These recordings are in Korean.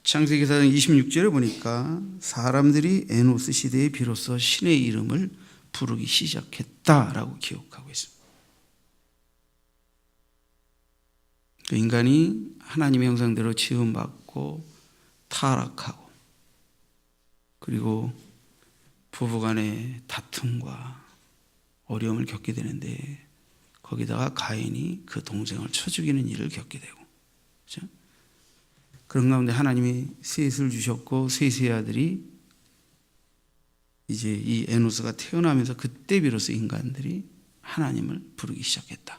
창세기 4장 26절에 보니까 사람들이 에노스 시대에 비로소 신의 이름을 부르기 시작했다라고 기록하고 있습니다. 인간이 하나님의 형상대로 지음받고 타락하고, 그리고 부부간의 다툼과 어려움을 겪게 되는데, 거기다가 가인이 그 동생을 쳐 죽이는 일을 겪게 되고, 그렇죠? 그런 가운데 하나님이 셋을 주셨고, 셋의 아들이 이제 이 에노스가 태어나면서 그때 비로소 인간들이 하나님을 부르기 시작했다.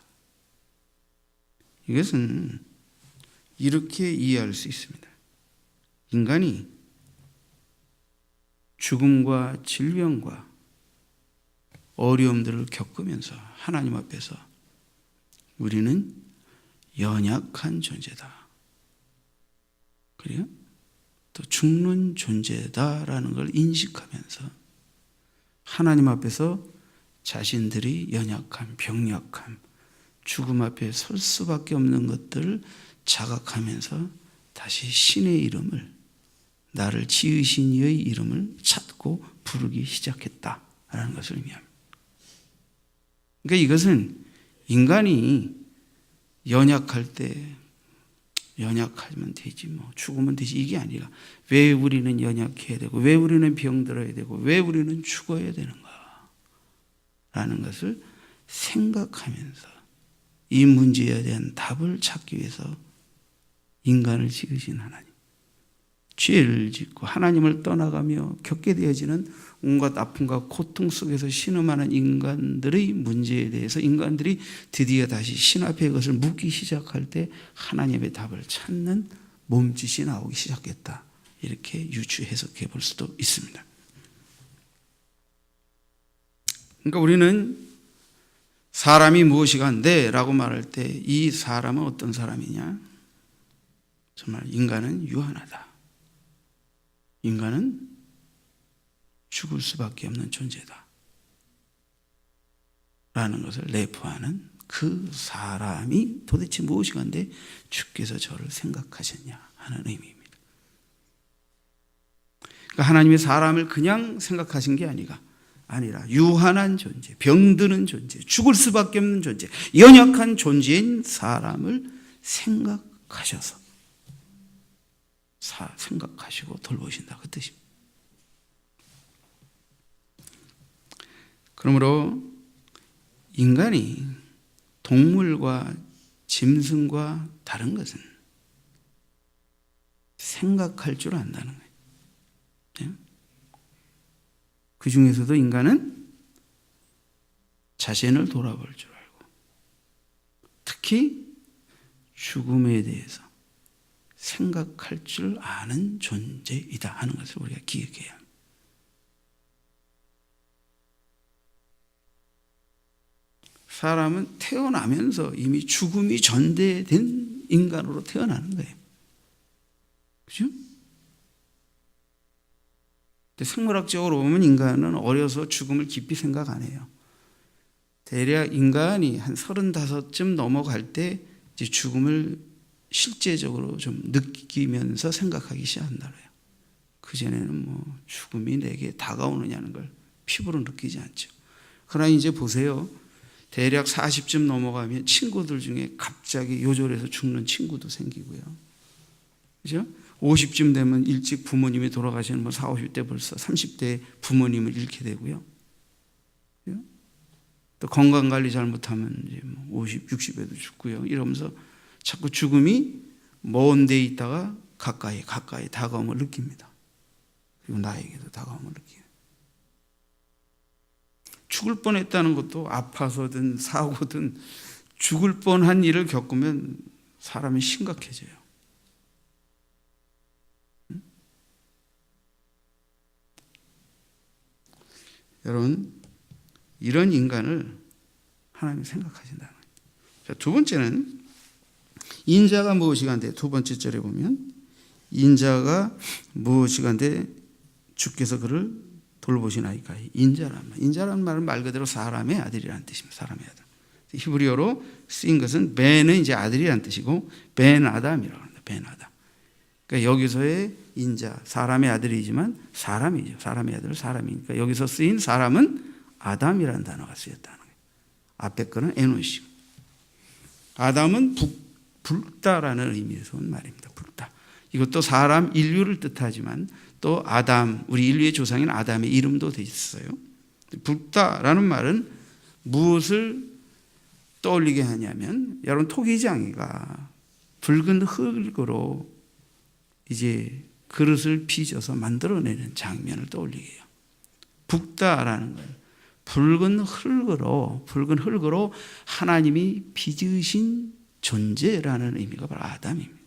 이것은 이렇게 이해할 수 있습니다. 인간이 죽음과 질병과 어려움들을 겪으면서 하나님 앞에서 우리는 연약한 존재다, 그래요? 또 죽는 존재다라는 걸 인식하면서 하나님 앞에서 자신들이 연약함, 병약함, 죽음 앞에 설 수밖에 없는 것들을 자각하면서 다시 신의 이름을, 나를 지으신 이의 이름을 찾고 부르기 시작했다라는 것을 의미합니다. 그러니까 이것은 인간이 연약할 때 연약하면 되지, 뭐 죽으면 되지, 이게 아니라 왜 우리는 연약해야 되고, 왜 우리는 병들어야 되고, 왜 우리는 죽어야 되는가 라는 것을 생각하면서 이 문제에 대한 답을 찾기 위해서 인간을 지으신 하나님, 죄를 짓고 하나님을 떠나가며 겪게 되어지는 온갖 아픔과 고통 속에서 신음하는 인간들의 문제에 대해서 인간들이 드디어 다시 신 앞에 그것을 묻기 시작할 때 하나님의 답을 찾는 몸짓이 나오기 시작했다, 이렇게 유추 해석해 볼 수도 있습니다. 그러니까 우리는 사람이 무엇이간데 라고 말할 때 이 사람은 어떤 사람이냐? 정말 인간은 유한하다, 인간은 죽을 수밖에 없는 존재다 라는 것을 내포하는 그 사람이 도대체 무엇이간데 주께서 저를 생각하셨냐 하는 의미입니다. 그러니까 하나님의 사람을 그냥 생각하신 게 아니라 유한한 존재, 병드는 존재, 죽을 수밖에 없는 존재, 연약한 존재인 사람을 생각하셔서 생각하시고 돌보신다, 그 뜻입니다. 그러므로 인간이 동물과 짐승과 다른 것은 생각할 줄 안다는 거예요. 그 중에서도 인간은 자신을 돌아볼 줄 알고, 특히 죽음에 대해서 생각할 줄 아는 존재이다 하는 것을 우리가 기억해야 합니다. 사람은 태어나면서 이미 죽음이 전제된 인간으로 태어나는 거예요. 그죠? 근데 생물학적으로 보면 인간은 어려서 죽음을 깊이 생각 안 해요. 대략 인간이 한 35쯤 넘어갈 때 이제 죽음을 실제적으로 좀 느끼면서 생각하기 시작한다 그래요. 그전에는 뭐 죽음이 내게 다가오느냐는 걸 피부로 느끼지 않죠. 그러나 이제 보세요. 대략 40쯤 넘어가면 친구들 중에 갑자기 요절해서 죽는 친구도 생기고요. 그죠? 50쯤 되면 일찍 부모님이 돌아가시는 뭐 40, 50대 벌써 30대 부모님을 잃게 되고요. 그죠? 또 건강관리 잘못하면 이제 뭐 50, 60에도 죽고요. 이러면서 자꾸 죽음이 먼 데 있다가 가까이 다가옴을 느낍니다. 그리고 나에게도 다가옴을 느껴요. 죽을 뻔했다는 것도 아파서든 사고든 죽을 뻔한 일을 겪으면 사람이 심각해져요. 여러분, 이런 인간을 하나님이 생각하신다는 거예요. 자, 두 번째는 인자가 무엇이간데, 두 번째 절에 보면 인자가 무엇이간데 주께서 그를 돌보시나이까. 인자라는 말은 말 그대로 사람의 아들이라는 뜻입니다. 사람의 아들. 히브리어로 쓰인 것은 벤은 이제 아들이라는 뜻이고 벤 아담이라고 합니다. 벤 아담. 그러니까 여기서의 인자, 사람의 아들이지만 사람이죠. 사람의 아들, 사람이니까 여기서 쓰인 사람은 아담이라는 단어가 쓰였다는 거예요. 앞에 거는 에노시고, 아담은 붉다라는 의미에서 온 말입니다. 붉다. 이것도 사람, 인류를 뜻하지만 또 아담, 우리 인류의 조상인 아담의 이름도 돼 있어요. 붉다라는 말은 무엇을 떠올리게 하냐면, 여러분 토기장이가 붉은 흙으로 이제 그릇을 빚어서 만들어내는 장면을 떠올리게 해요. 붉다라는 건 붉은 흙으로 하나님이 빚으신 존재라는 의미가 바로 아담입니다.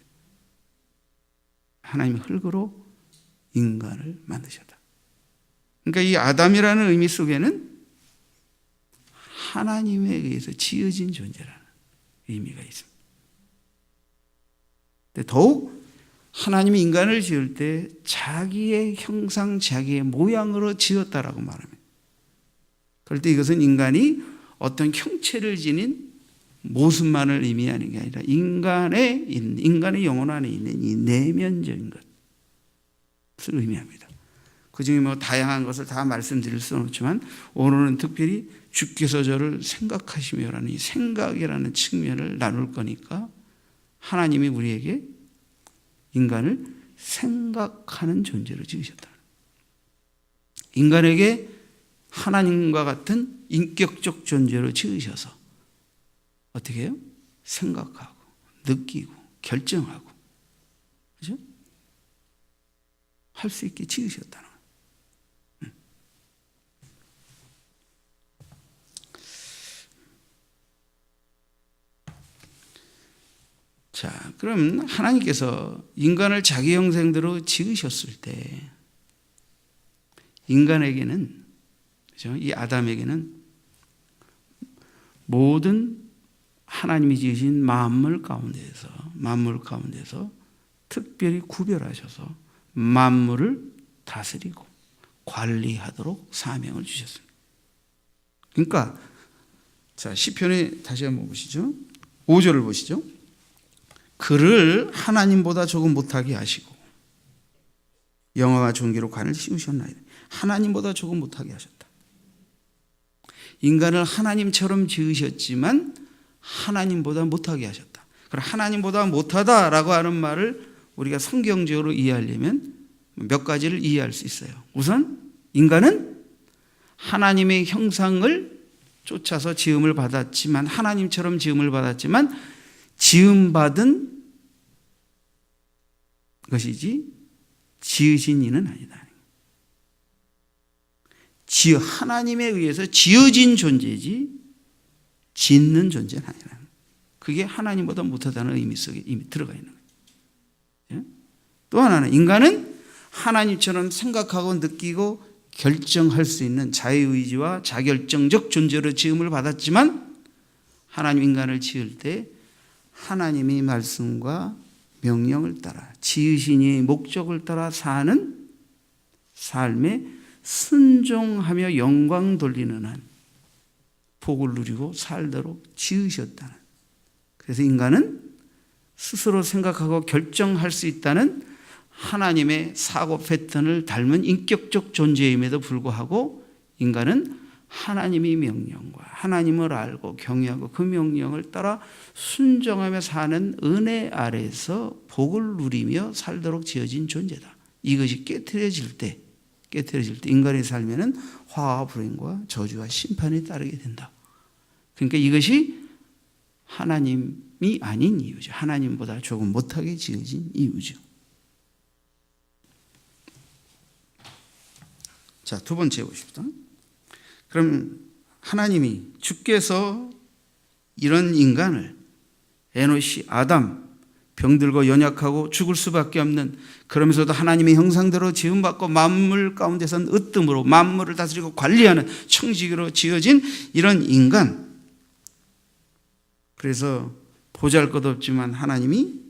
하나님이 흙으로 인간을 만드셨다. 그러니까 이 아담이라는 의미 속에는 하나님에 의해서 지어진 존재라는 의미가 있습니다. 더욱 하나님이 인간을 지을 때 자기의 형상, 자기의 모양으로 지었다라고 말합니다. 그럴 때 이것은 인간이 어떤 형체를 지닌 모습만을 의미하는 게 아니라 인간의 영혼 안에 있는 이 내면적인 것을 의미합니다. 그 중에 뭐 다양한 것을 다 말씀드릴 수는 없지만 오늘은 특별히 주께서 저를 생각하시며라는 이 생각이라는 측면을 나눌 거니까, 하나님이 우리에게 인간을 생각하는 존재로 지으셨다. 인간에게 하나님과 같은 인격적 존재로 지으셔서 어떻게 해요? 생각하고 느끼고 결정하고, 그렇죠? 할 수 있게 지으셨다는 거예요. 자, 그럼 하나님께서 인간을 자기 형상대로 지으셨을 때 인간에게는, 그렇죠? 이 아담에게는 모든 하나님이 지으신 만물 가운데서 특별히 구별하셔서 만물을 다스리고 관리하도록 사명을 주셨습니다. 그러니까 자, 시편에 다시 한번 보시죠. 5절을 보시죠. 그를 하나님보다 조금 못하게 하시고 영화와 존귀로 관을 씌우셨나이다. 하나님보다 조금 못하게 하셨다. 인간을 하나님처럼 지으셨지만 하나님보다 못하게 하셨다. 그럼 하나님보다 못하다라고 하는 말을 우리가 성경적으로 이해하려면 몇 가지를 이해할 수 있어요. 우선 인간은 하나님의 형상을 쫓아서 지음을 받았지만, 하나님처럼 지음을 받았지만 지음받은 것이지 지으신 이는 아니다. 하나님에 의해서 지어진 존재지 짓는 존재는 아니라, 그게 하나님보다 못하다는 의미 속에 이미 들어가 있는 거예요. 또 하나는 인간은 하나님처럼 생각하고 느끼고 결정할 수 있는 자유의지와 자결정적 존재로 지음을 받았지만, 하나님 인간을 지을 때 하나님의 말씀과 명령을 따라 지으신 이의 목적을 따라 사는 삶에 순종하며 영광 돌리는 한 복을 누리고 살도록 지으셨다는, 그래서 인간은 스스로 생각하고 결정할 수 있다는 하나님의 사고 패턴을 닮은 인격적 존재임에도 불구하고 인간은 하나님의 명령과 하나님을 알고 경외하고 그 명령을 따라 순종하며 사는 은혜 아래에서 복을 누리며 살도록 지어진 존재다. 이것이 깨트려질 때 인간의 삶에는 화와 불행과 저주와 심판이 따르게 된다. 그러니까 이것이 하나님이 아닌 이유죠. 하나님보다 조금 못하게 지어진 이유죠. 자, 두 번째 보십시다. 그럼 하나님이, 주께서 이런 인간을, 에노시, 아담, 병들고 연약하고 죽을 수밖에 없는, 그러면서도 하나님의 형상대로 지음받고 만물 가운데선 으뜸으로 만물을 다스리고 관리하는 청지기로 지어진 이런 인간, 그래서 보잘것없지만 하나님이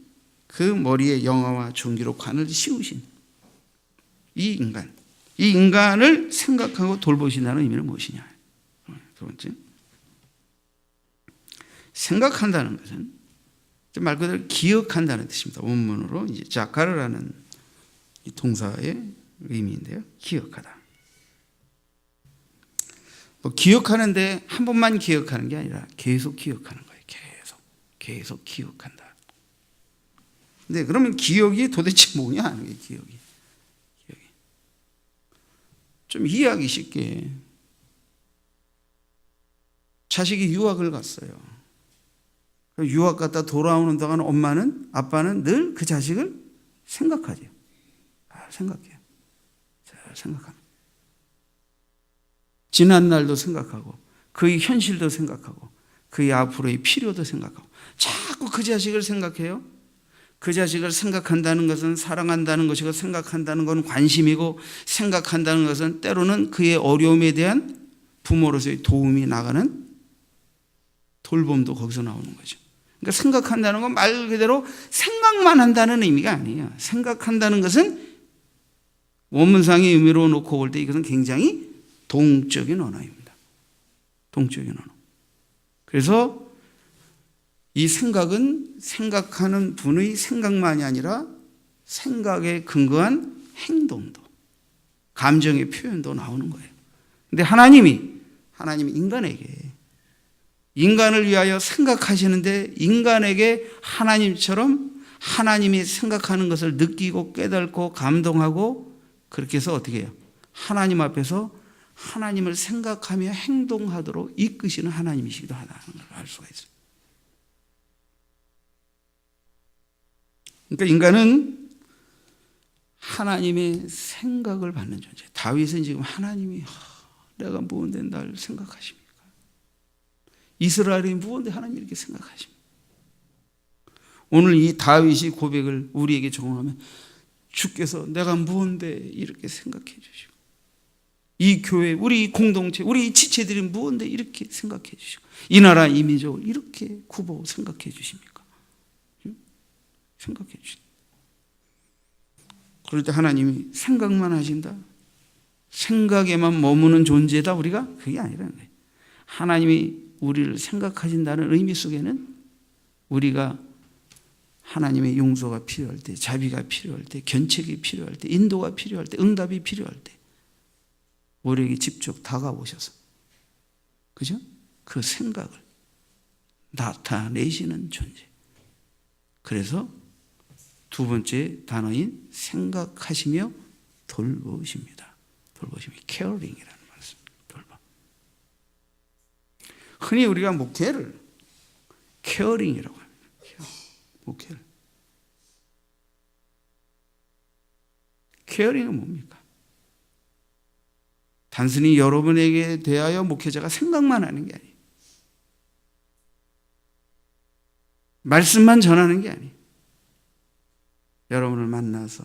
그 머리에 영화와 존귀로 관을 씌우신 이 인간을 생각하고 돌보신다는 의미는 무엇이냐? 두 번째, 생각한다는 것은 말 그대로 기억한다는 뜻입니다. 원문으로 이제 자카르라는 이 동사의 의미인데요. 기억하다. 뭐 기억하는데 한 번만 기억하는 게 아니라 계속 기억하는 거예요. 계속 기억한다. 근데 그러면 기억이 도대체 뭐냐 하는 게 기억이. 좀 이해하기 쉽게 자식이 유학을 갔어요. 유학 갔다 돌아오는 동안 엄마는 아빠는 늘 그 자식을 생각하죠. 생각해요. 생각합니다. 지난 날도 생각하고 그의 현실도 생각하고 그의 앞으로의 필요도 생각하고 자꾸 그 자식을 생각해요. 그 자식을 생각한다는 것은 사랑한다는 것이고 생각한다는 것은 관심이고 생각한다는 것은 때로는 그의 어려움에 대한 부모로서의 도움이 나가는 돌봄도 거기서 나오는 거죠. 그러니까 생각한다는 건 말 그대로 생각만 한다는 의미가 아니에요. 생각한다는 것은 원문상의 의미로 놓고 볼 때 이것은 굉장히 동적인 언어입니다. 동적인 언어. 그래서 이 생각은 생각하는 분의 생각만이 아니라 생각에 근거한 행동도, 감정의 표현도 나오는 거예요. 근데 하나님이 인간을 위하여 생각하시는데 인간에게 하나님처럼 하나님이 생각하는 것을 느끼고 깨닫고 감동하고 그렇게 해서 어떻게 해요? 하나님 앞에서 하나님을 생각하며 행동하도록 이끄시는 하나님이시기도 하다는 걸 알 수가 있어요. 그러니까 인간은 하나님의 생각을 받는 존재. 다윗은 지금 하나님이 내가 무언데 날 생각하십니까? 이스라엘이 무언데 하나님이 이렇게 생각하십니까? 오늘 이 다윗이 고백을 우리에게 적용하면 주께서 내가 무언데 이렇게 생각해 주시고 이 교회, 우리 공동체, 우리 지체들이 무언데 이렇게 생각해 주시고 이 나라 이 민족을 이렇게 구보 생각해 주십니까? 생각해 주신다. 그럴 때 하나님이 생각만 하신다. 생각에만 머무는 존재다 우리가? 그게 아니라는 거예요. 하나님이 우리를 생각하신다는 의미 속에는 우리가 하나님의 용서가 필요할 때, 자비가 필요할 때, 견책이 필요할 때, 인도가 필요할 때, 응답이 필요할 때 우리에게 직접 다가오셔서 그죠? 그 생각을 나타내시는 존재. 그래서 두 번째 단어인 생각하시며 돌보십니다. 돌보심이 caring이라는 말씀입니다. 돌봄. 흔히 우리가 목회를 caring이라고 합니다. 목회를. caring은 뭡니까? 단순히 여러분에게 대하여 목회자가 생각만 하는 게 아니에요. 말씀만 전하는 게 아니에요. 여러분을 만나서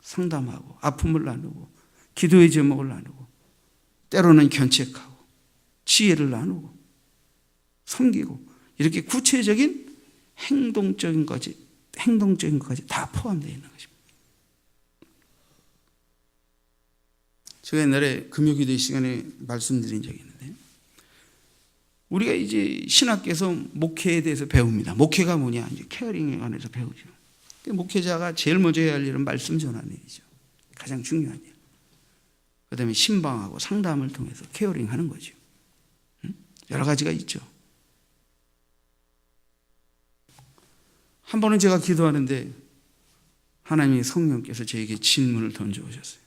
상담하고 아픔을 나누고 기도의 제목을 나누고 때로는 견책하고 지혜를 나누고 섬기고 이렇게 구체적인 행동적인 것까지 다 포함되어 있는 것입니다. 제가 옛날에 금요기도 시간에 말씀드린 적이 있는데 우리가 이제 신학교에서 목회에 대해서 배웁니다. 목회가 뭐냐? 이제 케어링에 관해서 배우죠. 목회자가 제일 먼저 해야 할 일은 말씀 전하는 일이죠. 가장 중요한 일. 그 다음에 신방하고 상담을 통해서 케어링 하는 거죠. 여러 가지가 있죠. 한 번은 제가 기도하는데 하나님의 성령께서 저에게 질문을 던져오셨어요.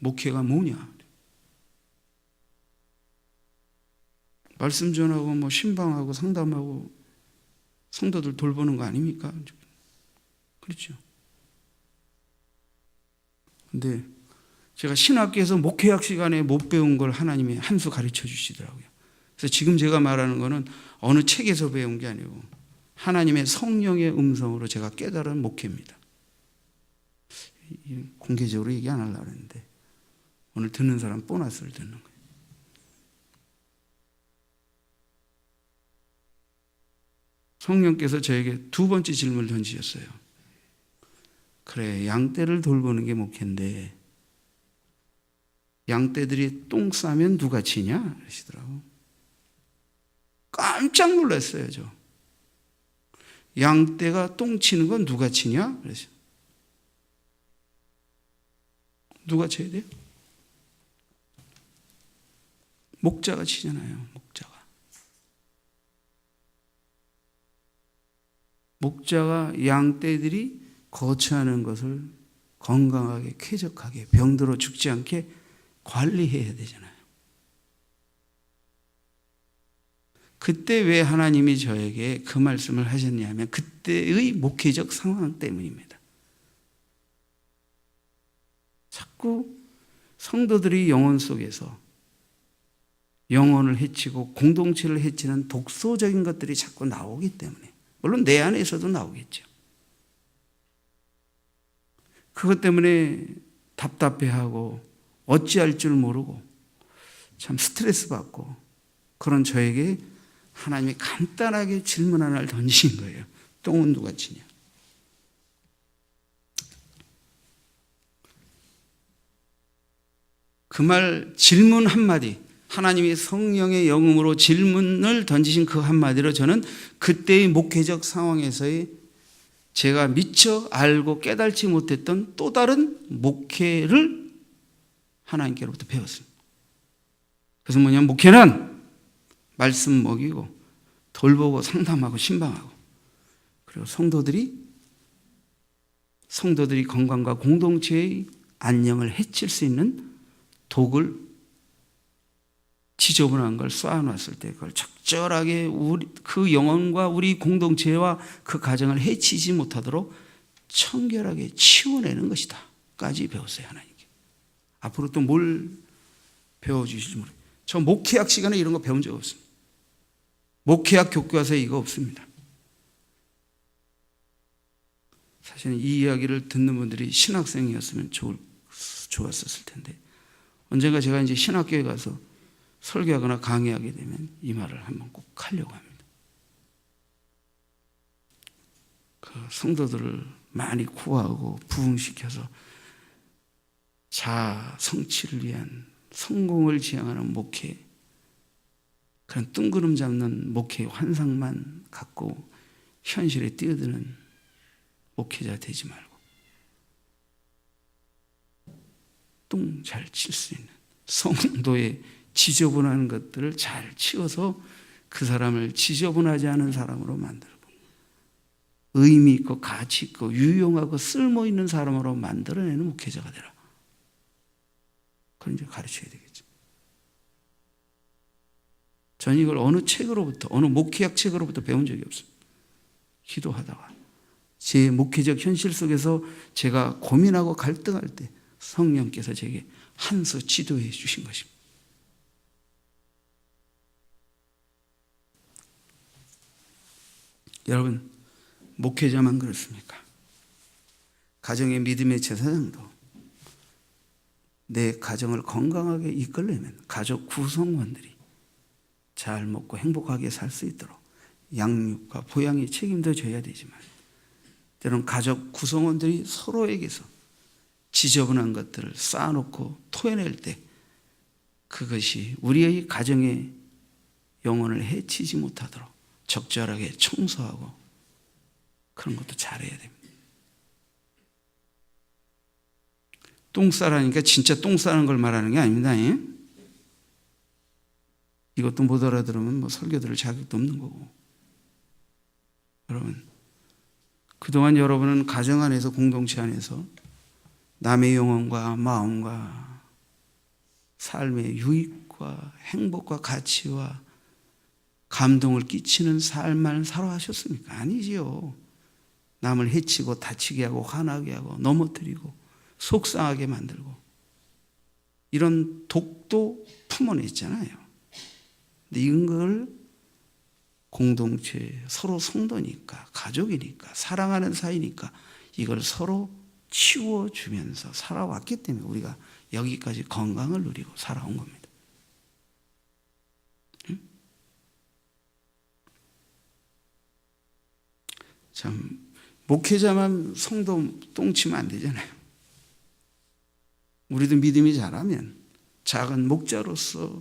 목회가 뭐냐? 말씀 전하고 뭐 신방하고 상담하고 성도들 돌보는 거 아닙니까? 그렇죠. 근데 제가 신학교에서 목회학 시간에 못 배운 걸 하나님이 한 수 가르쳐 주시더라고요. 그래서 지금 제가 말하는 거는 어느 책에서 배운 게 아니고 하나님의 성령의 음성으로 제가 깨달은 목회입니다. 공개적으로 얘기 안 하려고 했는데 오늘 듣는 사람 보너스를 듣는 거예요. 성령께서 저에게 두 번째 질문을 던지셨어요. 그래, 양떼를 돌보는 게 목회인데 양떼들이 똥 싸면 누가 치냐? 그러시더라고. 깜짝 놀랐어요, 저. 양떼가 똥 치는 건 누가 치냐? 그래서 누가 쳐야 돼요? 목자가 치잖아요. 목자가 양떼들이 거처하는 것을 건강하게, 쾌적하게, 병들어 죽지 않게 관리해야 되잖아요. 그때 왜 하나님이 저에게 그 말씀을 하셨냐면 그때의 목회적 상황 때문입니다. 자꾸 성도들이 영혼 속에서 영혼을 해치고 공동체를 해치는 독소적인 것들이 자꾸 나오기 때문에, 물론 내 안에서도 나오겠죠. 그것 때문에 답답해하고 어찌할 줄 모르고 참 스트레스 받고 그런 저에게 하나님이 간단하게 질문 하나를 던지신 거예요. 똥은 누가 치냐? 그 말 질문 한마디, 하나님이 성령의 영음으로 질문을 던지신 그 한마디로 저는 그때의 목회적 상황에서의 제가 미처 알고 깨달지 못했던 또 다른 목회를 하나님께로부터 배웠습니다. 그래서 뭐냐면 목회는 말씀 먹이고 돌보고 상담하고 신방하고, 그리고 성도들이 건강과 공동체의 안녕을 해칠 수 있는 독을 지저분한 걸 쏴놨을 때 그걸 적절하게 그 영혼과 우리 공동체와 그 가정을 해치지 못하도록 청결하게 치워내는 것이다 까지 배웠어요. 하나님께. 앞으로 또 뭘 배워주실지 모르겠어요. 저 목회학 시간에 이런 거 배운 적 없습니다. 목회학 교과서에 이거 없습니다. 사실은 이 이야기를 듣는 분들이 신학생이었으면 좋았었을 텐데, 언젠가 제가 이제 신학교에 가서 설교하거나 강의하게 되면 이 말을 한번 꼭 하려고 합니다. 그 성도들을 많이 구하고 부흥시켜서 자아 성취를 위한 성공을 지향하는 목회, 그런 뜬구름 잡는 목회의 환상만 갖고 현실에 뛰어드는 목회자 되지 말고 똥 잘 칠 수 있는, 성도의 지저분한 것들을 잘 치워서 그 사람을 지저분하지 않은 사람으로 만들고 의미 있고 가치 있고 유용하고 쓸모 있는 사람으로 만들어내는 목회자가 되라. 그런 이제 가르쳐야 되겠죠. 전 이걸 어느 책으로부터, 어느 목회학 책으로부터 배운 적이 없습니다. 기도하다가 제 목회적 현실 속에서 제가 고민하고 갈등할 때 성령께서 제게 한 수 지도해 주신 것입니다. 여러분, 목회자만 그렇습니까? 가정의 믿음의 제사장도 내 가정을 건강하게 이끌려면 가족 구성원들이 잘 먹고 행복하게 살 수 있도록 양육과 보양의 책임도 져야 되지만, 때로는 가족 구성원들이 서로에게서 지저분한 것들을 쌓아놓고 토해낼 때 그것이 우리의 가정의 영혼을 해치지 못하도록 적절하게 청소하고 그런 것도 잘해야 됩니다. 똥 싸라니까 진짜 똥 싸는 걸 말하는 게 아닙니다. 이것도 못 알아들으면 뭐 설교 들을 자격도 없는 거고. 여러분, 그동안 여러분은 가정 안에서, 공동체 안에서 남의 영혼과 마음과 삶의 유익과 행복과 가치와 감동을 끼치는 삶만 살아가셨습니까? 아니지요. 남을 해치고 다치게 하고 화나게 하고 넘어뜨리고 속상하게 만들고 이런 독도 품어냈잖아요. 근데 이걸 공동체, 서로 성도니까, 가족이니까, 사랑하는 사이니까 이걸 서로 치워주면서 살아왔기 때문에 우리가 여기까지 건강을 누리고 살아온 겁니다. 참, 목회자만 성도 똥치면 안 되잖아요. 우리도 믿음이 자라면 작은 목자로서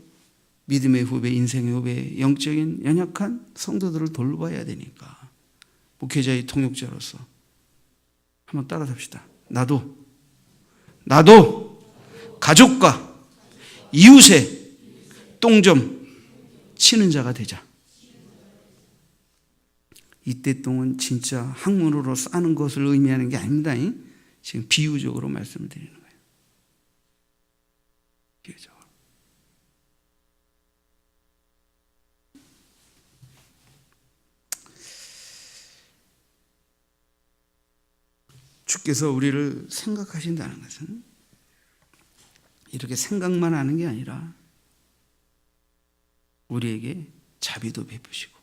믿음의 후배, 인생의 후배, 영적인 연약한 성도들을 돌봐야 되니까 목회자의 통역자로서 한번 따라 합시다. 나도 가족과 이웃의 똥 좀 치는 자가 되자. 이때 똥은 진짜 학문으로 싸는 것을 의미하는 게 아닙니다. 지금 비유적으로 말씀을 드리는 거예요. 비유적으로. 주께서 우리를 생각하신다는 것은 이렇게 생각만 하는 게 아니라 우리에게 자비도 베푸시고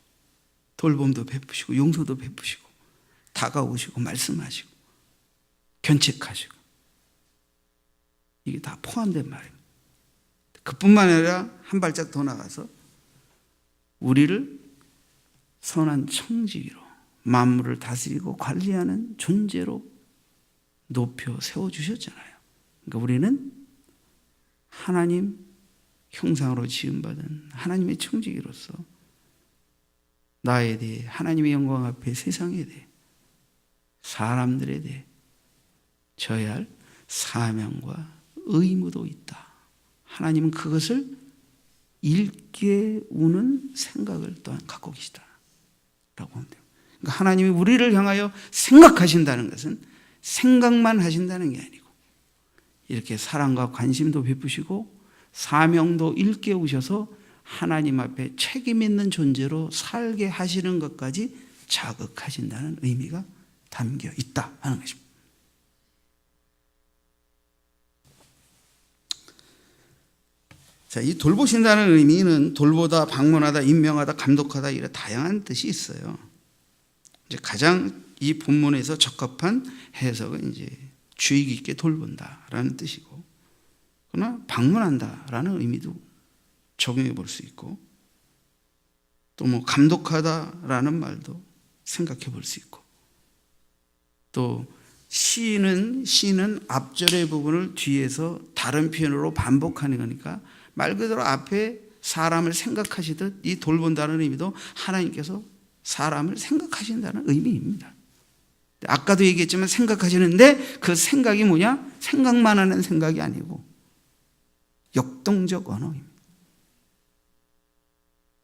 돌봄도 베푸시고 용서도 베푸시고 다가오시고 말씀하시고 견책하시고 이게 다 포함된 말입니다. 그뿐만 아니라 한 발짝 더 나가서 우리를 선한 청지기로 만물을 다스리고 관리하는 존재로 높여 세워주셨잖아요. 그러니까 우리는 하나님 형상으로 지음받은 하나님의 청지기로서 나에 대해 하나님의 영광 앞에 세상에 대해 사람들에 대해 져야 할 사명과 의무도 있다. 하나님은 그것을 일깨우는 생각을 또한 갖고 계시다라고 하면 돼요. 그러니까 하나님이 우리를 향하여 생각하신다는 것은 생각만 하신다는 게 아니고 이렇게 사랑과 관심도 베푸시고 사명도 일깨우셔서 하나님 앞에 책임 있는 존재로 살게 하시는 것까지 자극하신다는 의미가 담겨 있다 하는 것입니다. 자, 이 돌보신다는 의미는 돌보다, 방문하다, 임명하다, 감독하다 이런 다양한 뜻이 있어요. 이제 가장 이 본문에서 적합한 해석은 이제 주의 깊게 돌본다라는 뜻이고, 그러나 방문한다라는 의미도 적용해 볼 수 있고, 또 뭐 감독하다라는 말도 생각해 볼 수 있고, 또 시는 앞절의 부분을 뒤에서 다른 표현으로 반복하는 거니까 말 그대로 앞에 사람을 생각하시듯 이 돌본다는 의미도 하나님께서 사람을 생각하신다는 의미입니다. 아까도 얘기했지만 생각하시는데 그 생각이 뭐냐? 생각만 하는 생각이 아니고 역동적 언어입니다.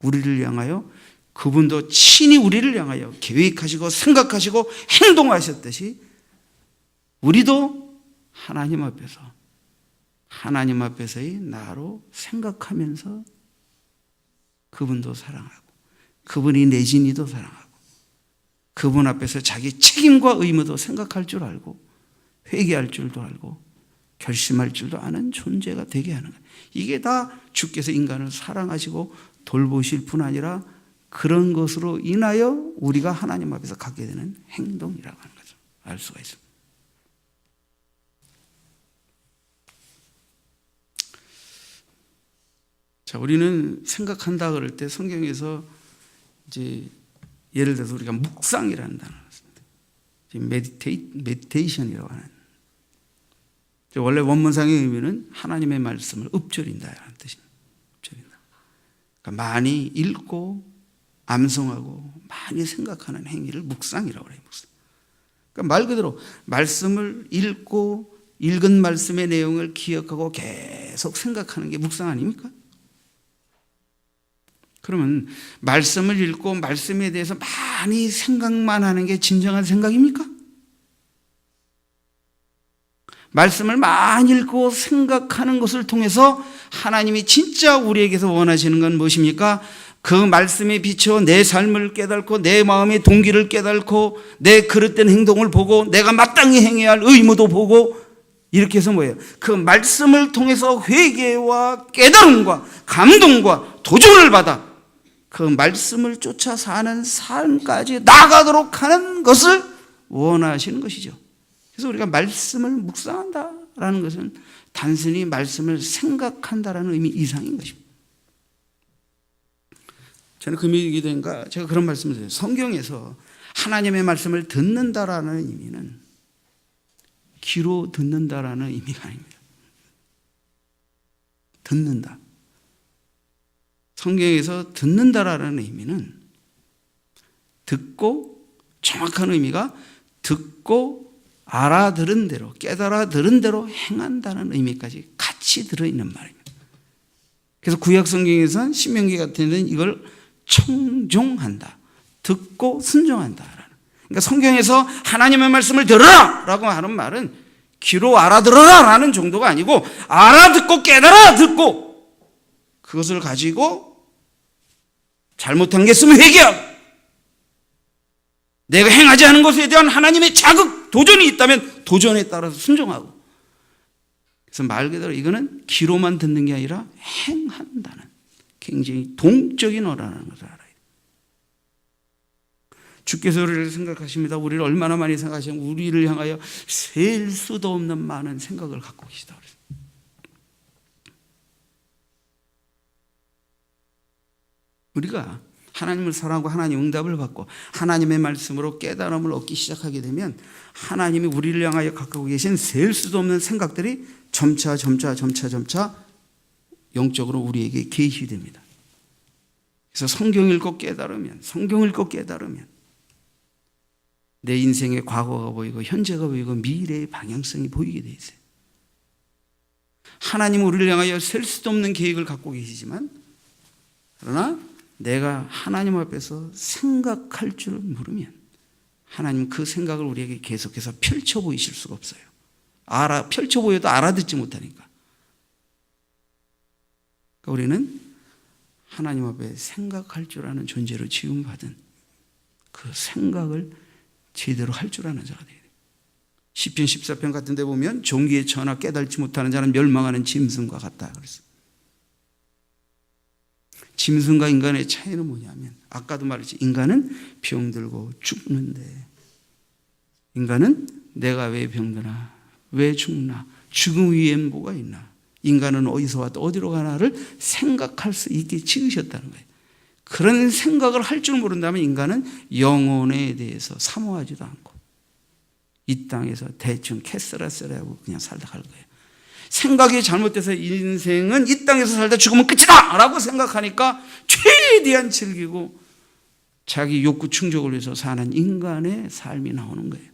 우리를 향하여 그분도 친히 우리를 향하여 계획하시고 생각하시고 행동하셨듯이 우리도 하나님 앞에서의 나로 생각하면서 그분도 사랑하고 그분이 내진이도 사랑하고 그분 앞에서 자기 책임과 의무도 생각할 줄 알고 회개할 줄도 알고 결심할 줄도 아는 존재가 되게 하는 거예요. 이게 다 주께서 인간을 사랑하시고 돌보실 뿐 아니라 그런 것으로 인하여 우리가 하나님 앞에서 갖게 되는 행동이라고 하는 거죠. 알 수가 있습니다. 자, 우리는 생각한다 그럴 때 성경에서 이제 예를 들어서 우리가 묵상이라는 단어를 씁니다. 메디테이션이라고 하는. 원래 원문상의 의미는 하나님의 말씀을 읊조린다라는 뜻입니다. 읊조린다. 그러니까 많이 읽고 암송하고 많이 생각하는 행위를 묵상이라고 해요. 묵상. 그러니까 말 그대로 말씀을 읽고 읽은 말씀의 내용을 기억하고 계속 생각하는 게 묵상 아닙니까? 그러면 말씀을 읽고 말씀에 대해서 많이 생각만 하는 게 진정한 생각입니까? 말씀을 많이 읽고 생각하는 것을 통해서 하나님이 진짜 우리에게서 원하시는 건 무엇입니까? 그 말씀에 비춰 내 삶을 깨닫고 내 마음의 동기를 깨닫고 내 그릇된 행동을 보고 내가 마땅히 행해야 할 의무도 보고 이렇게 해서 뭐예요? 그 말씀을 통해서 회개와 깨달음과 감동과 도전을 받아 그 말씀을 쫓아 사는 삶까지 나아가도록 하는 것을 원하시는 것이죠. 그래서 우리가 말씀을 묵상한다라는 것은 단순히 말씀을 생각한다라는 의미 이상인 것입니다. 저는 금이 기도인가 제가 그런 말씀을 드려요. 성경에서 하나님의 말씀을 듣는다라는 의미는 귀로 듣는다라는 의미가 아닙니다. 듣는다. 성경에서 듣는다라는 의미는 듣고 정확한 의미가 듣고 알아들은 대로, 깨달아 들은 대로 행한다는 의미까지 같이 들어있는 말입니다. 그래서 구약 성경에서는 신명기 같은 데는 이걸 청종한다, 듣고 순종한다. 그러니까 성경에서 하나님의 말씀을 들어라 라고 하는 말은 귀로 알아들어라 라는 정도가 아니고 알아듣고 깨달아 듣고 그것을 가지고 잘못한 게 있으면 회개하고 내가 행하지 않은 것에 대한 하나님의 자극, 도전이 있다면 도전에 따라서 순종하고. 그래서 말 그대로 이거는 귀로만 듣는 게 아니라 행한다는 굉장히 동적인 어라는 것을 알아요. 주께서 우리를 생각하십니다. 우리를 얼마나 많이 생각하시면 우리를 향하여 셀 수도 없는 많은 생각을 갖고 계시다. 우리가 하나님을 사랑하고 하나님 응답을 받고 하나님의 말씀으로 깨달음을 얻기 시작하게 되면 하나님이 우리를 향하여 갖고 계신 셀 수도 없는 생각들이 점차 영적으로 우리에게 계시됩니다. 그래서 성경 읽고 깨달으면 내 인생의 과거가 보이고 현재가 보이고 미래의 방향성이 보이게 돼 있어요. 하나님은 우리를 향하여 셀 수도 없는 계획을 갖고 계시지만 그러나 내가 하나님 앞에서 생각할 줄 모르면 하나님 그 생각을 우리에게 계속해서 펼쳐 보이실 수가 없어요. 펼쳐 보여도 알아듣지 못하니까. 그러니까 우리는 하나님 앞에 생각할 줄 아는 존재로 지음받은 그 생각을 제대로 할 줄 아는 자가 돼야 돼요. 시편 14편 같은 데 보면 종기에 처하나 깨달지 못하는 자는 멸망하는 짐승과 같다 그랬어요. 짐승과 인간의 차이는 뭐냐면 아까도 말했지 인간은 병들고 죽는데 인간은 내가 왜 병드나 왜 죽나 죽음 위엔 뭐가 있나 인간은 어디서 왔다 어디로 가나를 생각할 수 있게 지으셨다는 거예요. 그런 생각을 할 줄 모른다면 인간은 영혼에 대해서 사모하지도 않고 이 땅에서 대충 캐스라스라고 그냥 살다 갈 거예요. 생각이 잘못돼서 인생은 이 땅에서 살다 죽으면 끝이다 라고 생각하니까 최대한 즐기고 자기 욕구 충족을 위해서 사는 인간의 삶이 나오는 거예요.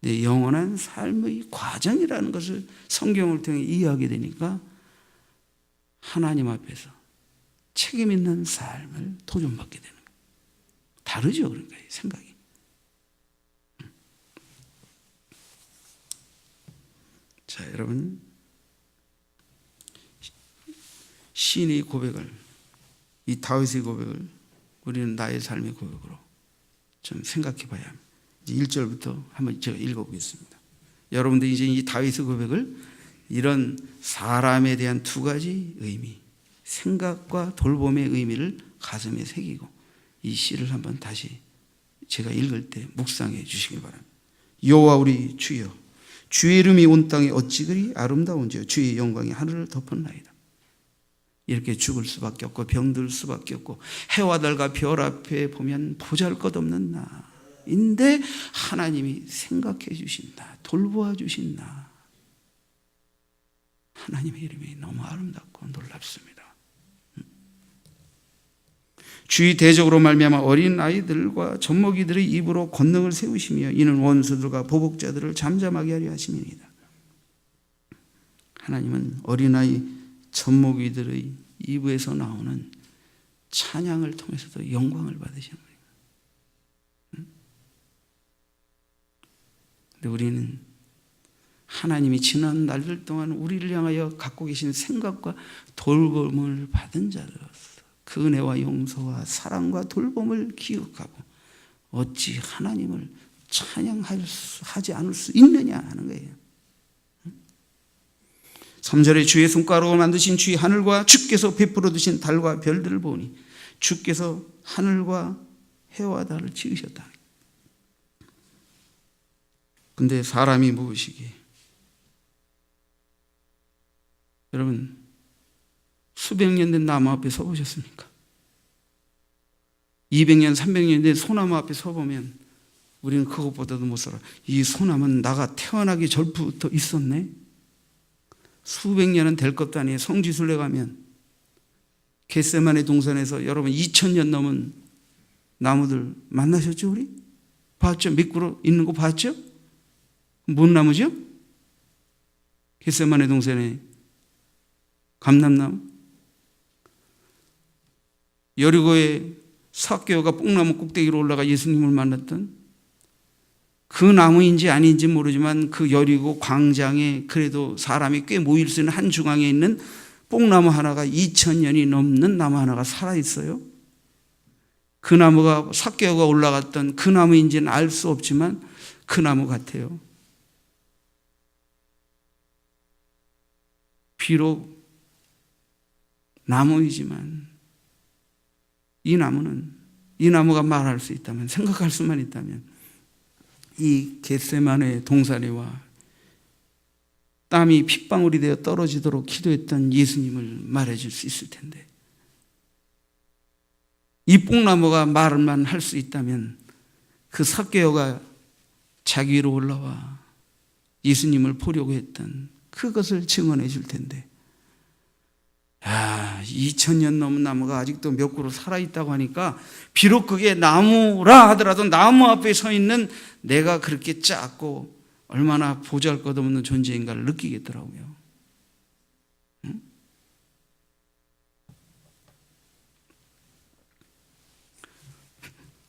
내 영원한 삶의 과정이라는 것을 성경을 통해 이해하게 되니까 하나님 앞에서 책임 있는 삶을 도전받게 되는 거예요. 다르죠, 그러니까 생각이. 자, 여러분 시인의 고백을 이 다윗의 고백을 우리는 나의 삶의 고백으로 좀 생각해 봐야 합니다. 1절부터 한번 제가 읽어보겠습니다. 여러분들 이제 이 다윗의 고백을 이런 사람에 대한 두 가지 의미, 생각과 돌봄의 의미를 가슴에 새기고 이 시를 한번 다시 제가 읽을 때 묵상해 주시길 바랍니다. 여호와 우리 주여, 주의 이름이 온 땅에 어찌 그리 아름다운지요. 주의 영광이 하늘을 덮었나이다. 이렇게 죽을 수밖에 없고 병들 수밖에 없고 해와 달과 별 앞에 보면 보잘것없는 나인데 하나님이 생각해 주신다, 돌보아 주신다. 하나님의 이름이 너무 아름답고 놀랍습니다. 주의 대적으로 말미암아 어린 아이들과 젖먹이들의 입으로 권능을 세우시며 이는 원수들과 보복자들을 잠잠하게 하려 하심이니이다. 하나님은 어린아이 젖먹이들의 입에서 나오는 찬양을 통해서도 영광을 받으시는 거예요. 근데 우리는 하나님이 지난 날들 동안 우리를 향하여 갖고 계신 생각과 돌봄을 받은 자로서 그 은혜와 용서와 사랑과 돌봄을 기억하고 어찌 하나님을 찬양하지 않을 수 있느냐 하는 거예요. 3절에 주의 손가락으로 만드신 주의 하늘과 주께서 베풀어 두신 달과 별들을 보니 주께서 하늘과 해와 달을 지으셨다. 근데 사람이 무엇이기에? 여러분 수백 년 된 나무 앞에 서보셨습니까? 200년, 300년 된 소나무 앞에 서보면 우리는 그것보다도 못 살아. 이 소나무는 나가 태어나기 전부터 있었네. 수백 년은 될 것도 아니에요. 성지순례 가면 겟세마네 동산에서 여러분 2000년 넘은 나무들 만나셨죠? 우리? 봤죠? 미꾸러 있는 거 봤죠? 뭔 나무죠? 겟세마네 동산에 감람나무. 여리고의 삭개오가 뽕나무 꼭대기로 올라가 예수님을 만났던 그 나무인지 아닌지 모르지만 그 여리고 광장에 그래도 사람이 꽤 모일 수 있는 한 중앙에 있는 뽕나무 하나가 2000년이 넘는 나무 하나가 살아있어요. 그 나무가 삭개오가 올라갔던 그 나무인지는 알 수 없지만 그 나무 같아요. 비록 나무이지만 이 나무가 말할 수 있다면, 생각할 수만 있다면 이 겟세마네 동산에와 땀이 핏방울이 되어 떨어지도록 기도했던 예수님을 말해줄 수 있을 텐데, 이 뽕나무가 말만 할 수 있다면 그 삭개오가 자기 위로 올라와 예수님을 보려고 했던 그것을 증언해 줄 텐데, 2000년 넘은 나무가 아직도 몇 그루 살아있다고 하니까 비록 그게 나무라 하더라도 나무 앞에 서 있는 내가 그렇게 작고 얼마나 보잘것없는 존재인가를 느끼겠더라고요. 응?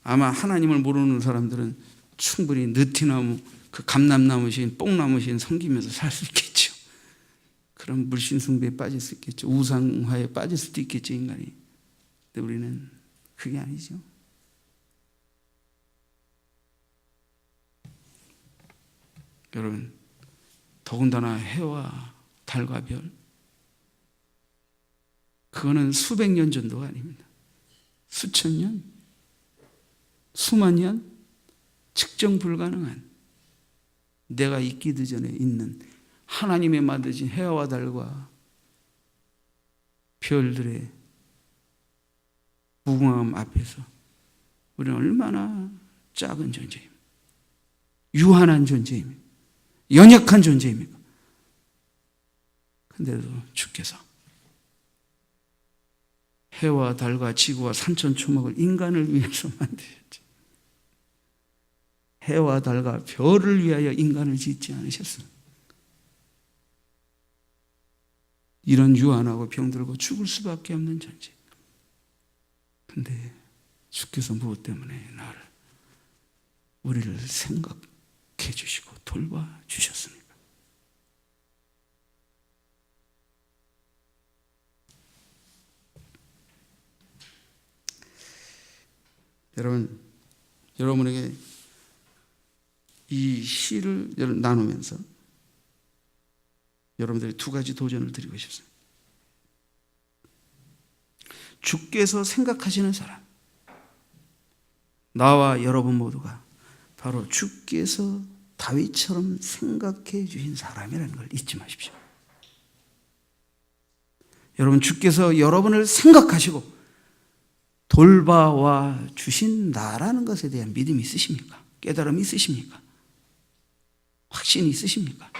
아마 하나님을 모르는 사람들은 충분히 느티나무, 그 감람나무신 뽕나무신 섬기면서 살 수 있겠죠. 그런 물신숭배에 빠질 수 있겠죠. 우상화에 빠질 수도 있겠죠, 인간이. 근데 우리는 그게 아니죠. 여러분, 더군다나 해와 달과 별, 그거는 수백 년 전도가 아닙니다. 수천 년, 수만 년, 측정 불가능한, 내가 있기도 전에 있는 하나님의 만드신 해와 달과 별들의 무궁함 앞에서 우리는 얼마나 작은 존재입니까? 유한한 존재입니까? 연약한 존재입니까? 근데도 주께서 해와 달과 지구와 산천초목을 인간을 위해서 만드셨죠. 해와 달과 별을 위하여 인간을 짓지 않으셨습니다. 이런 유한하고 병들고 죽을 수밖에 없는 존재. 근데 주께서 무엇 때문에 우리를 생각해 주시고 돌봐주셨습니까? 여러분에게 이 시를 나누면서 여러분들이 두 가지 도전을 드리고 싶습니다. 주께서 생각하시는 사람, 나와 여러분 모두가 바로 주께서 다윗처럼 생각해 주신 사람이라는 걸 잊지 마십시오. 여러분, 주께서 여러분을 생각하시고 돌봐와 주신다라는 것에 대한 믿음이 있으십니까? 깨달음이 있으십니까? 확신이 있으십니까?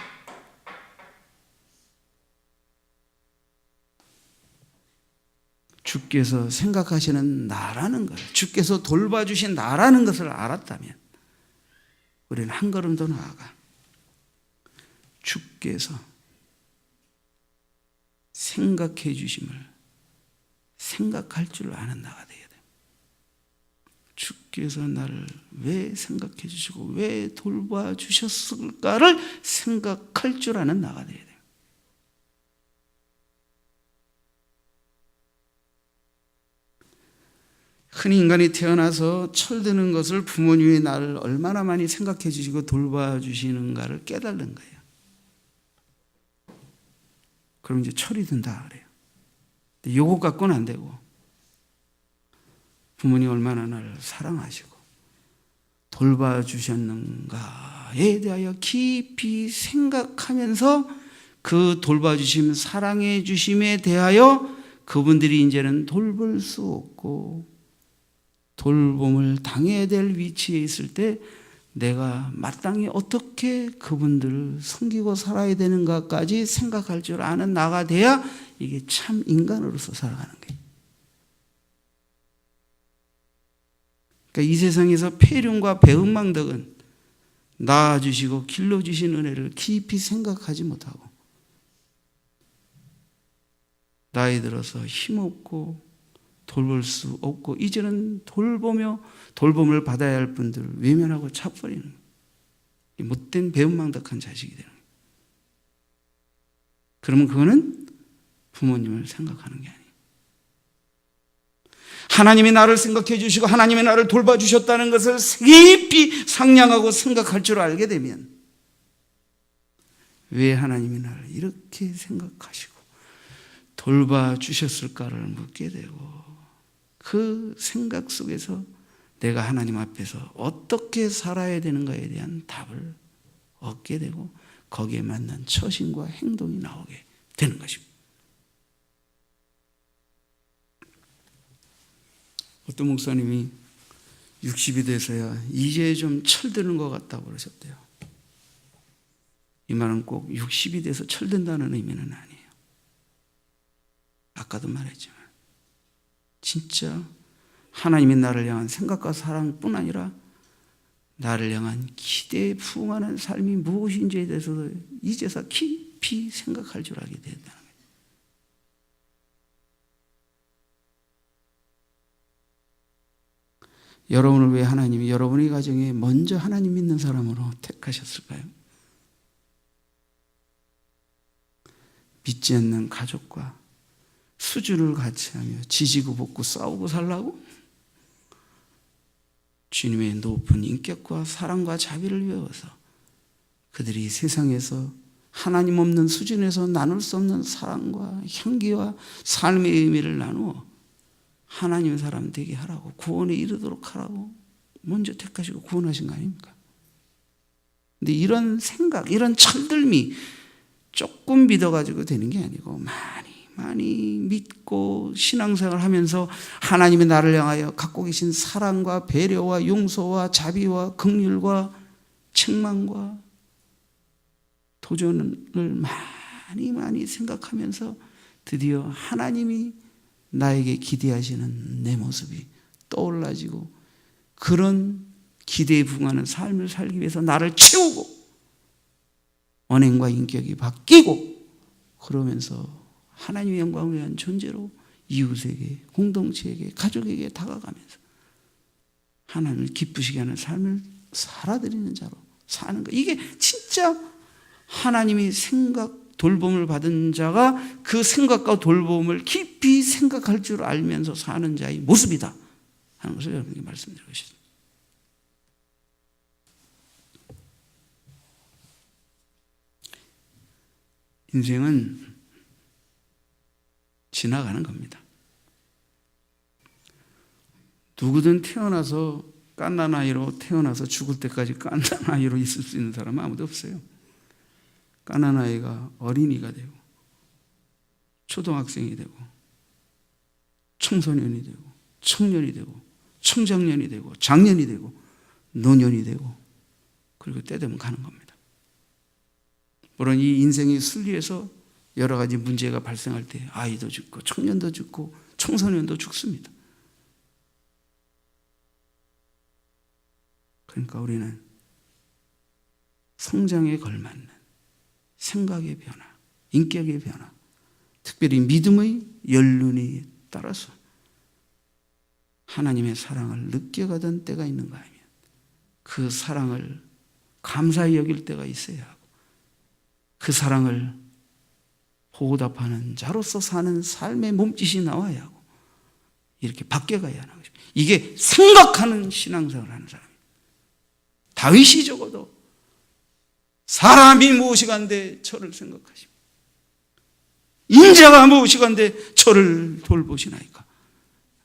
주께서 생각하시는 나라는 것, 주께서 돌봐주신 나라는 것을 알았다면 우리는 한 걸음 더 나아가 주께서 생각해 주심을 생각할 줄 아는 나가 되어야 돼요. 주께서 나를 왜 생각해 주시고 왜 돌봐주셨을까를 생각할 줄 아는 나가 되어야 돼요. 흔히 인간이 태어나서 철드는 것을 부모님이 나를 얼마나 많이 생각해 주시고 돌봐주시는가를 깨달는 거예요. 그럼 이제 철이 든다 그래요. 근데 요거 갖고는 안 되고 부모님 얼마나 나를 사랑하시고 돌봐주셨는가에 대하여 깊이 생각하면서 그 돌봐주심, 사랑해 주심에 대하여 그분들이 이제는 돌볼 수 없고 돌봄을 당해야 될 위치에 있을 때 내가 마땅히 어떻게 그분들을 섬기고 살아야 되는가까지 생각할 줄 아는 나가 돼야 이게 참 인간으로서 살아가는 거예요. 그러니까 이 세상에서 폐륜과 배은망덕은 낳아주시고 길러주신 은혜를 깊이 생각하지 못하고 나이 들어서 힘없고 돌볼 수 없고 이제는 돌보며 돌봄을 받아야 할 분들을 외면하고 차버리는 거예요. 못된 배은망덕한 자식이 되는 거예요. 그러면 그거는 부모님을 생각하는 게 아니에요. 하나님이 나를 생각해 주시고 하나님이 나를 돌봐주셨다는 것을 깊이 상냥하고 생각할 줄 알게 되면 왜 하나님이 나를 이렇게 생각하시고 돌봐주셨을까를 묻게 되고 그 생각 속에서 내가 하나님 앞에서 어떻게 살아야 되는가에 대한 답을 얻게 되고 거기에 맞는 처신과 행동이 나오게 되는 것입니다. 어떤 목사님이 60이 돼서야 이제 좀 철드는 것 같다고 그러셨대요. 이 말은 꼭 60이 돼서 철든다는 의미는 아니에요. 아까도 말했지만 진짜 하나님이 나를 향한 생각과 사랑뿐 아니라 나를 향한 기대에 부응하는 삶이 무엇인지에 대해서도 이제서 깊이 생각할 줄 알게 된다는 거예요. 여러분을 왜 하나님이 여러분의 가정에 먼저 하나님 믿는 사람으로 택하셨을까요? 믿지 않는 가족과 수주를 같이 하며 지지고 볶고 싸우고 살라고? 주님의 높은 인격과 사랑과 자비를 배워서 그들이 세상에서 하나님 없는 수준에서 나눌 수 없는 사랑과 향기와 삶의 의미를 나누어 하나님의 사람 되게 하라고 구원에 이르도록 하라고 먼저 택하시고 구원하신 거 아닙니까? 근데 이런 생각, 이런 철들미 조금 믿어가지고 되는 게 아니고 많이 믿고 신앙생활을 하면서 하나님이 나를 향하여 갖고 계신 사랑과 배려와 용서와 자비와 긍휼과 책망과 도전을 많이 생각하면서 드디어 하나님이 나에게 기대하시는 내 모습이 떠올라지고 그런 기대에 부응하는 삶을 살기 위해서 나를 채우고 언행과 인격이 바뀌고 그러면서 하나님의 영광을 위한 존재로 이웃에게, 공동체에게, 가족에게 다가가면서 하나님을 기쁘시게 하는 삶을 살아드리는 자로 사는 것. 이게 진짜 하나님이 돌봄을 받은 자가 그 생각과 돌봄을 깊이 생각할 줄 알면서 사는 자의 모습이다 하는 것을 여러분에게 말씀드리고 싶습니다. 인생은 지나가는 겁니다. 누구든 태어나서 갓난아이로 태어나서 죽을 때까지 갓난아이로 있을 수 있는 사람은 아무도 없어요. 갓난아이가 어린이가 되고 초등학생이 되고 청소년이 되고 청년이 되고 청장년이 되고 장년이 되고 노년이 되고 그리고 때 되면 가는 겁니다. 물론 이 인생의 순리에서 여러 가지 문제가 발생할 때 아이도 죽고 청년도 죽고 청소년도 죽습니다. 그러니까 우리는 성장에 걸맞는 생각의 변화, 인격의 변화, 특별히 믿음의 연륜에 따라서 하나님의 사랑을 느껴가던 때가 있는가 하면 그 사랑을 감사히 여길 때가 있어야 하고 그 사랑을 보답하는 자로서 사는 삶의 몸짓이 나와야 하고 이렇게 바뀌어가야 하는 것입니다. 이게 생각하는 신앙생활을 하는 사람입니다. 다윗이 적어도 사람이 무엇이간데 저를 생각하시고 인자가 무엇이간데 저를 돌보시나이까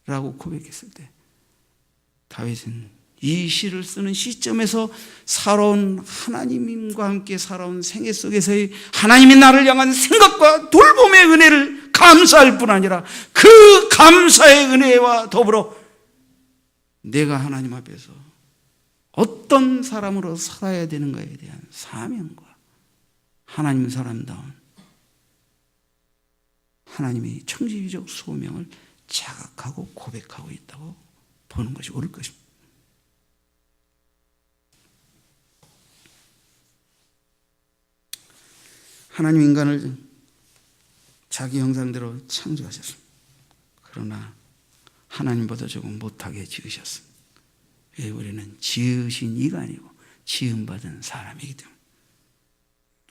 라고 고백했을 때 다윗은 이 시를 쓰는 시점에서 살아온 하나님과 함께 살아온 생애 속에서의 하나님이 나를 향한 생각과 돌봄의 은혜를 감사할 뿐 아니라 그 감사의 은혜와 더불어 내가 하나님 앞에서 어떤 사람으로 살아야 되는가에 대한 사명과 하나님 사람다운 하나님의 청지기적 소명을 자각하고 고백하고 있다고 보는 것이 옳을 것입니다. 하나님 인간을 자기 형상대로 창조하셨습니다. 그러나 하나님보다 조금 못하게 지으셨습니다. 왜? 우리는 지으신 이가 아니고 지음받은 사람이기 때문에.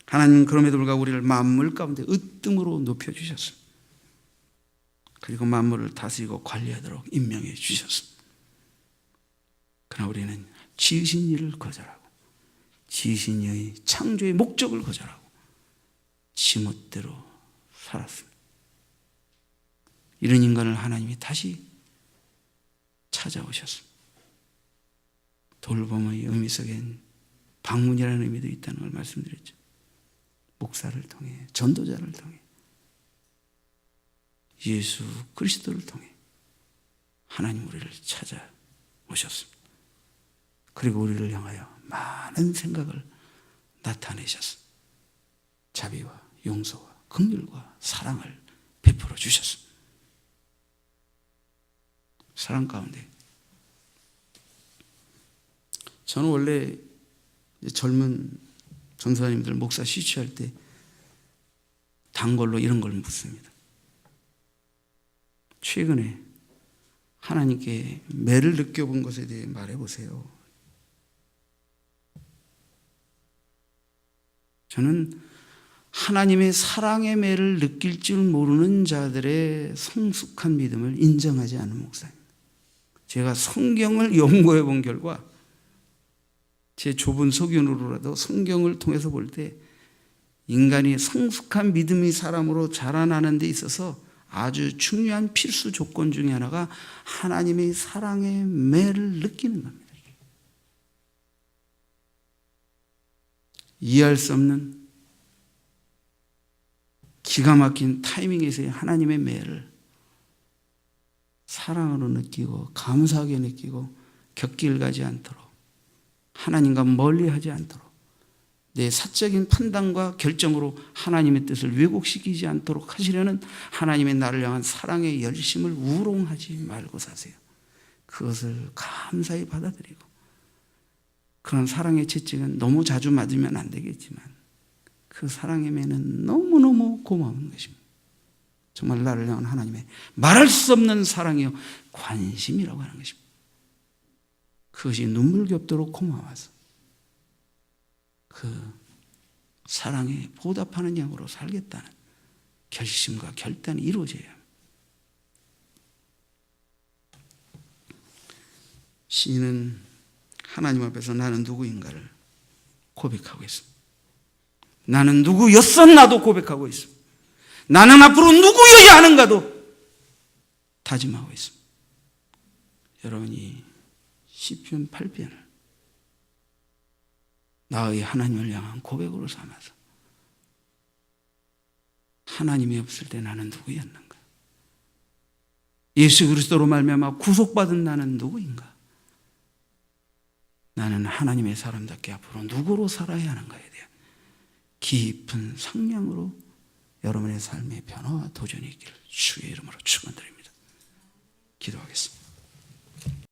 하나님은 그럼에도 불구하고 우리를 만물 가운데 으뜸으로 높여주셨습니다. 그리고 만물을 다스리고 관리하도록 임명해 주셨습니다. 그러나 우리는 지으신 일을 거절하고 지으신 이의 창조의 목적을 거절하고 지멋대로 살았습니다. 이런 인간을 하나님이 다시 찾아오셨습니다. 돌봄의 의미 속엔 방문이라는 의미도 있다는 걸 말씀드렸죠. 목사를 통해, 전도자를 통해, 예수 그리스도를 통해 하나님 우리를 찾아오셨습니다. 그리고 우리를 향하여 많은 생각을 나타내셨습니다. 자비와 용서와 긍휼과 사랑을 베풀어 주셨습니다. 사랑 가운데 저는 원래 젊은 전사님들 목사 시취할 때 단골로 이런 걸 묻습니다. 최근에 하나님께 매를 느껴본 것에 대해 말해보세요. 저는 하나님의 사랑의 매를 느낄 줄 모르는 자들의 성숙한 믿음을 인정하지 않는 목사입니다. 제가 성경을 연구해 본 결과 제 좁은 소견으로라도 성경을 통해서 볼 때 인간이 성숙한 믿음의 사람으로 자라나는 데 있어서 아주 중요한 필수 조건 중에 하나가 하나님의 사랑의 매를 느끼는 겁니다. 이해할 수 없는 기가 막힌 타이밍에서의 하나님의 매를 사랑으로 느끼고 감사하게 느끼고 곁길 가지 않도록 하나님과 멀리하지 않도록 내 사적인 판단과 결정으로 하나님의 뜻을 왜곡시키지 않도록 하시려는 하나님의 나를 향한 사랑의 열심을 우롱하지 말고 사세요. 그것을 감사히 받아들이고 그런 사랑의 채찍은 너무 자주 맞으면 안 되겠지만 그 사랑의 매는 너무너무 고마운 것입니다. 정말 나를 향한 하나님의 말할 수 없는 사랑이요 관심이라고 하는 것입니다. 그것이 눈물겹도록 고마워서 그 사랑에 보답하는 양으로 살겠다는 결심과 결단이 이루어져야 합니다. 시인은 하나님 앞에서 나는 누구인가를 고백하고 있습니다. 나는 누구였었나도 고백하고 있습니다. 나는 앞으로 누구여야 하는가도 다짐하고 있습니다. 여러분이 시편 8편을 나의 하나님을 향한 고백으로 삼아서 하나님이 없을 때 나는 누구였는가? 예수 그리스도로 말미암아 구속받은 나는 누구인가? 나는 하나님의 사람답게 앞으로 누구로 살아야 하는가에 대한 깊은 상냥으로 여러분의 삶의 변화와 도전이 있기를 주의 이름으로 축원드립니다. 기도하겠습니다.